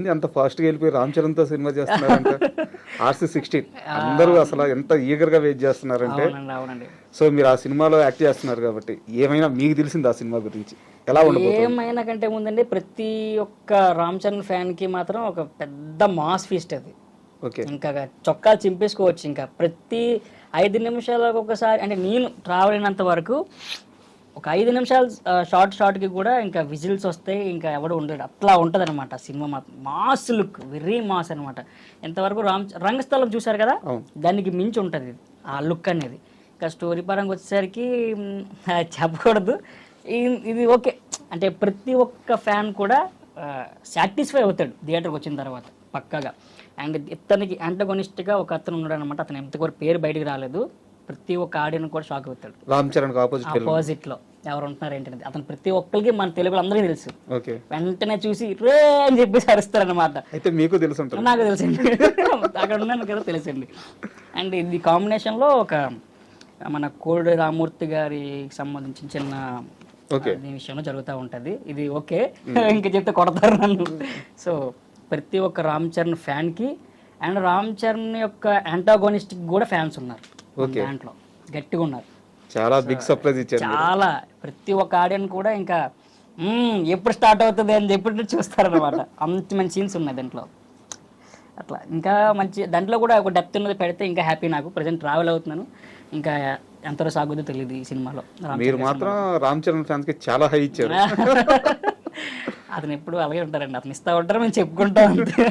ఏంది అంత ఫాస్ట్గా వెళ్ళిపోయి రామ్ చరణ్తో సినిమా చేస్తున్నారంట RC16 అందరూ అసలు ఎంత ఈగర్గా వెయిట్ చేస్తున్నారంటే. అవునండి. సో మీరు ఆ సినిమాలో యాక్ట్ చేస్తున్నారు కాబట్టి ఏమైనా మీకు తెలిసింది ఆ సినిమా గురించి ఎలా ఉండబోతుంది? ఏమైనా కంటే ముందండి ప్రతి ఒక్క రామ్ చరణ్ ఫ్యాన్కి మాత్రం ఒక పెద్ద మాస్ ఫీస్ట్ అది. ఓకే. ఇంకా చొక్కాలు చింపేసుకోవచ్చు. ఇంకా ప్రతి 5 నిమిషాలకు ఒకసారి, అంటే నేను ట్రావెల్ అయినంత వరకు ఒక 5 నిమిషాలు షార్ట్కి కూడా ఇంకా విజిల్స్ వస్తాయి, ఇంకా ఎవడు ఉండడు, అట్లా ఉంటుంది అనమాట సినిమా. మాత్రం మాస్ లుక్, వెరీ మాస్ అనమాట. ఎంతవరకు రంగస్థలం చూశారు కదా, దానికి మించి ఉంటుంది ఆ లుక్ అనేది. ఇంకా స్టోరీ పరంగా వచ్చేసరికి చెప్పకూడదు, ఇది ఓకే. అంటే ప్రతి ఒక్క ఫ్యాన్ కూడా సాటిస్ఫై అవుతాడు థియేటర్కి వచ్చిన తర్వాత పక్కాగా. అండ్ ఇతనికి యాంటగోనిస్ట్గా ఒక అతను ఉన్నాడు అనమాట. అతను ఎంతవరకు పేరు బయటికి రాలేదు. ప్రతి ఒక్క ఆడియన్ కూడా షాక్ అవుతాడు. రామ్ చరణ్ ఆపోజిట్ లో ఎవరు ఉంటున్నారు ఏంటనేది అతను ప్రతి ఒక్కరికి మన తెలుగులో అందరికీ తెలుసు. ఓకే. వెంటనే చూసి రే అని చెప్పేసి అరుస్తారనమాట. అయితే మీకు తెలుసు ఉంటుంది? నాకు తెలుసండి, అక్కడ ఉన్నాను కదా తెలుసండి. అండ్ ఇది కాంబినేషన్ లో ఒక మన కోడి రామూర్తి గారికి సంబంధించిన చిన్న విషయంలో జరుగుతూ ఉంటది. ఇది ఓకే, ఇంకా చెప్తే కొడతారు నన్ను. సో ప్రతి ఒక్క రామ్ చరణ్ ఫ్యాన్ కి అండ్ రామ్ చరణ్ యొక్క యాంటాగోనిస్ట్ కూడా ఫ్యాన్స్ ఉన్నారు దాంట్లో, గట్టిగా ఉన్నారు. చాలా బిగ్ సర్ప్రైజ్ ఇచ్చారు. చాలా ప్రతి ఒక్క ఆడియన్ కూడా ఇంకా ఎప్పుడు స్టార్ట్ అవుతుంది అని చెప్పి చూస్తారనమాట. అంత మంచి సీన్స్ ఉన్నాయి దాంట్లో. అట్లా ఇంకా మంచి దాంట్లో కూడా ఒక డెప్త్ ఉన్నది పెడితే ఇంకా హ్యాపీ. నాకు ప్రజెంట్ ట్రావెల్ అవుతున్నాను, ఇంకా ఎంతలో సాగుతుందో తెలియదు ఈ సినిమాలో. మీరు మాత్రం రామ్ చరణ్ ఫ్యాన్స్ కి చాలా హై ఇచ్చారు. అతను ఎప్పుడు అలాగే ఉంటారండి, అతను ఇస్తా ఉంటారు, మేము చెప్పుకుంటాం అంతే.